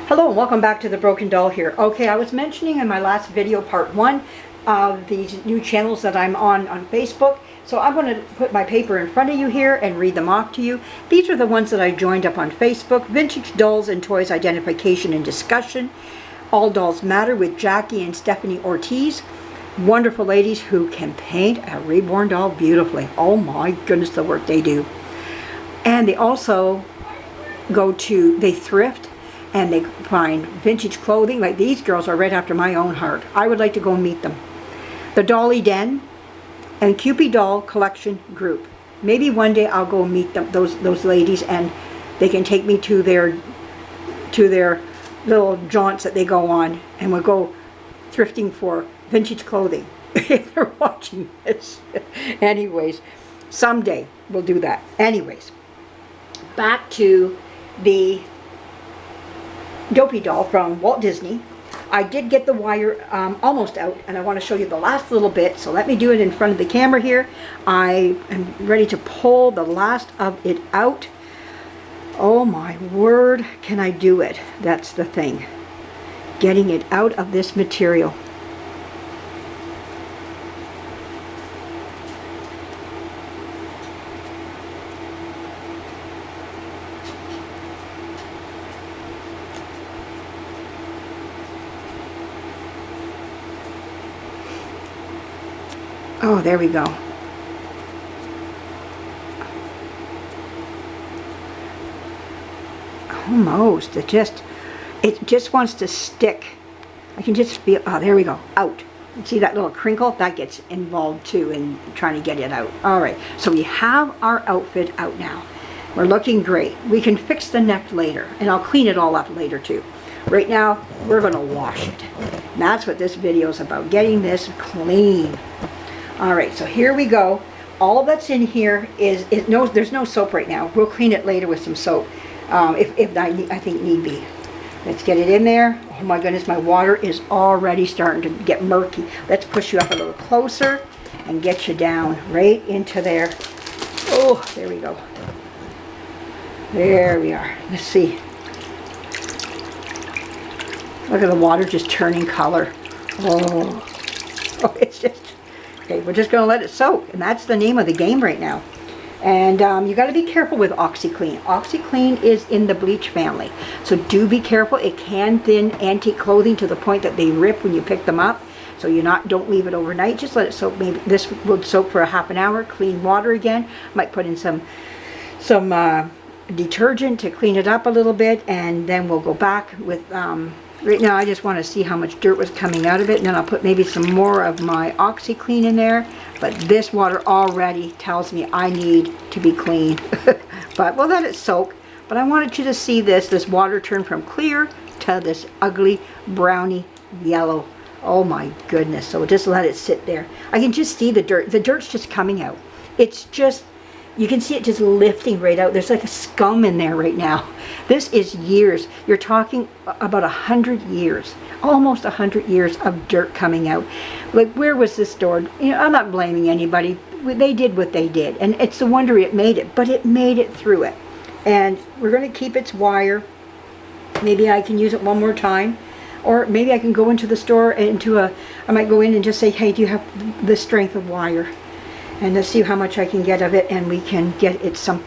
Hello and welcome back to the Broken Doll here. Okay, I was mentioning in my last video, part 1, of these new channels that I'm on Facebook. So I'm going to put my paper in front of you here and read them off to you. These are the ones that I joined up on Facebook. Vintage Dolls and Toys Identification and Discussion. All Dolls Matter with Jackie and Stephanie Ortiz. Wonderful ladies who can paint a reborn doll beautifully. Oh my goodness, the work they do. And they also they thrift and they find vintage clothing. Like these girls are right after my own heart. I would like to go meet them. The Dolly Den and Cupid Doll Collection Group. Maybe one day I'll go meet them, those ladies, and they can take me to their little jaunts that they go on, and we'll go thrifting for vintage clothing if they're watching this. Anyways, someday we'll do that. Anyways, back to the Dopey doll from Walt Disney. I did get the wire almost out, and I want to show you the last little bit, so let me do it in front of the camera here. I am ready to pull the last of it out. Oh my word, can I do it? That's the thing. Getting it out of this material. Oh, there we go. Almost. It just wants to stick. I can just feel, oh, there we go, out. See that little crinkle? That gets involved too in trying to get it out. All right, so we have our outfit out now. We're looking great. We can fix the neck later, and I'll clean it all up later too. Right now, we're gonna wash it. And that's what this video is about, getting this clean. All right, so here we go. All that's in here there's no soap right now. We'll clean it later with some soap, if I think need be. Let's get it in there. Oh my goodness, my water is already starting to get murky. Let's push you up a little closer and get you down right into there. Oh, there we go. There we are. Let's see. Look at the water just turning color. Oh, it's just... Okay, we're just going to let it soak, and that's the name of the game right now. And you got to be careful with OxiClean. OxiClean is in the bleach family, so do be careful. It can thin antique clothing to the point that they rip when you pick them up. So don't leave it overnight. Just let it soak. Maybe this will soak for a half an hour. Clean water again. Might put in some detergent to clean it up a little bit, and then we'll go back with. Right now I just want to see how much dirt was coming out of it, and then I'll put maybe some more of my OxiClean in there. But this water already tells me I need to be clean. But we'll let it soak. But I wanted you to see this water turn from clear to this ugly browny yellow. Oh my goodness. So just let it sit there. I can just see the dirt. The dirt's just coming out. It's just, you can see it just lifting right out. There's like a scum in there right now. This is years. You're talking about 100 years. Almost 100 years of dirt coming out. Like, where was this stored? You know, I'm not blaming anybody. They did what they did. And it's a wonder it made it. But it made it through it. And we're going to keep its wire. Maybe I can use it one more time. Or maybe I can go into the store and I might go in and just say, hey, do you have the strength of wire? And let's see how much I can get of it, and we can get it some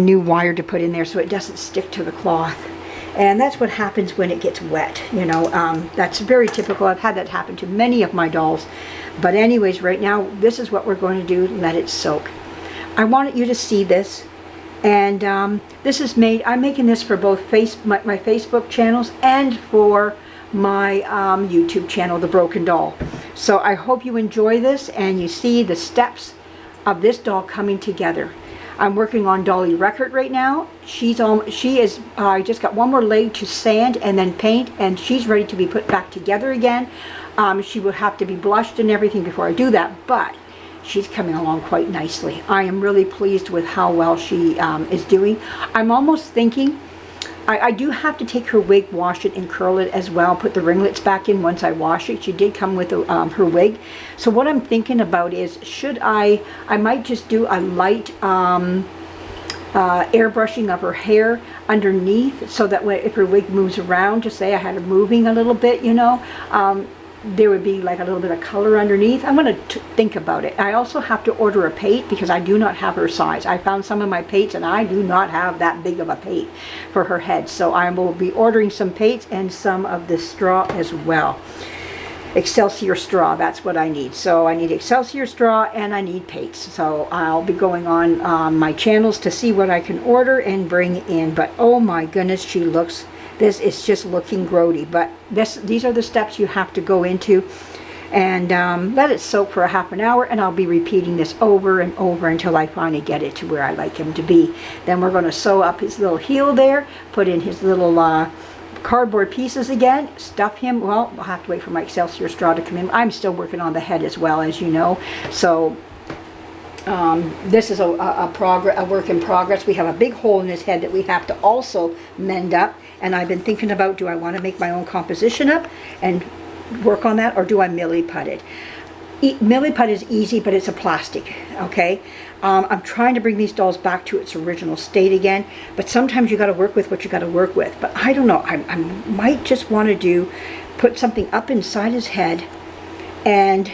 new wire to put in there so it doesn't stick to the cloth. And that's what happens when it gets wet, you know. That's very typical. I've had that happen to many of my dolls. But anyways, right now, this is what we're going to do, let it soak. I wanted you to see this. And this is I'm making this for both my Facebook channels and for my YouTube channel, The Broken Doll. So I hope you enjoy this and you see the steps of this doll coming together. I'm working on Dolly Record right now. I just got one more leg to sand and then paint, and she's ready to be put back together again. She would have to be blushed and everything before I do that, but she's coming along quite nicely. I am really pleased with how well she is doing. I'm almost thinking I do have to take her wig, wash it, and curl it as well. Put the ringlets back in once I wash it. She did come with her wig. So what I'm thinking about is, I might just do a light airbrushing of her hair. underneath, so that way if her wig moves around, just say I had her moving a little bit, you know, there would be like a little bit of color underneath. I'm going to think about it. I also have to order a pate because I do not have her size. I found some of my pates and I do not have that big of a pate for her head. So I will be ordering some pates and some of this straw as well. Excelsior straw, that's what I need. So I need Excelsior straw and I need pates. So I'll be going on my channels to see what I can order and bring in. But oh my goodness, she looks, this is just looking grody. But these are the steps you have to go into. And let it soak for a half an hour, and I'll be repeating this over and over until I finally get it to where I like him to be. Then we're going to sew up his little heel there, put in his little cardboard pieces again, stuff him. Well, I'll have to wait for my Excelsior straw to come in. I'm still working on the head as well, as you know. So this is a work in progress. We have a big hole in his head that we have to also mend up. And I've been thinking about, do I want to make my own composition up and work on that, or do I milli put it? Milli put is easy, but it's a plastic, okay? I'm trying to bring these dolls back to its original state again, but sometimes you got to work with what you got to work with. But I don't know, I might just want to put something up inside his head and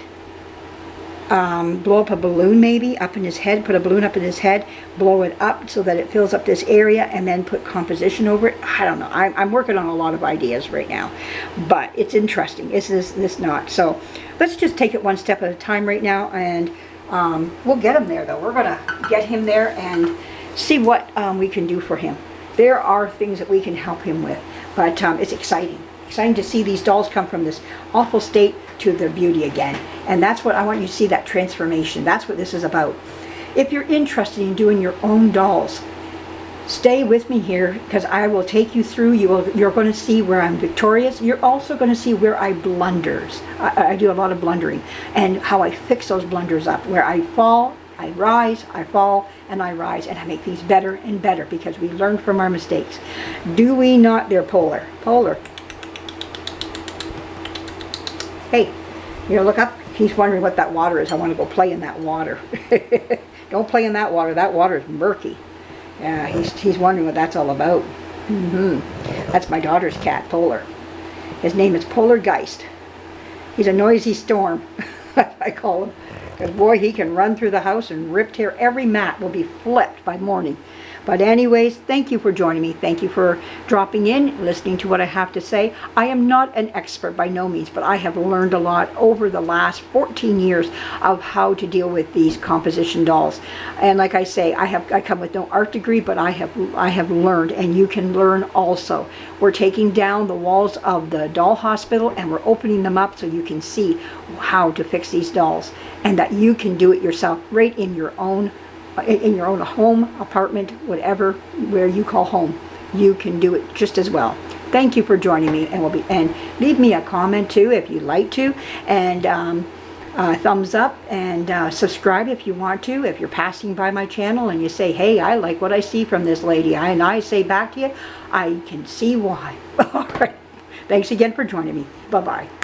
blow up a balloon, maybe up in his head, put a balloon up in his head, blow it up so that it fills up this area, and then put composition over it. I don't know. I'm working on a lot of ideas right now, but it's interesting. Is this not? So let's just take it one step at a time right now, and we'll get him there, though. We're going to get him there and see what we can do for him. There are things that we can help him with, but it's exciting. Exciting to see these dolls come from this awful state to their beauty again. And that's what I want you to see, that transformation. That's what this is about. If you're interested in doing your own dolls, stay with me here, because I will take you through. You're going to see where I'm victorious. You're also going to see where I blunders. I do a lot of blundering, and how I fix those blunders up. Where I fall, I rise, I fall, and I rise, and I make things better and better because we learn from our mistakes. Do we not? They're Polar. Polar. Hey, you look up. He's wondering what that water is. I want to go play in that water. Don't play in that water. That water is murky. Yeah, he's wondering what that's all about. That's my daughter's cat, Polar. His name is Polargeist. He's a noisy storm, I call him. Because boy, he can run through the house and tear. Every mat will be flipped by morning. But anyways, thank you for joining me. Thank you for dropping in, listening to what I have to say. I am not an expert by no means, but I have learned a lot over the last 14 years of how to deal with these composition dolls. And like I say, I come with no art degree, but I have learned, and you can learn also. We're taking down the walls of the doll hospital and we're opening them up so you can see how to fix these dolls, and that you can do it yourself right in your own home, apartment, whatever, where you call home. You can do it just as well. Thank you for joining me, and leave me a comment too if you'd like to, and thumbs up, and subscribe if you want to. If you're passing by my channel and you say, hey, I like what I see from this lady, and I say back to you, I can see why. All right. Thanks again for joining me. Bye-bye.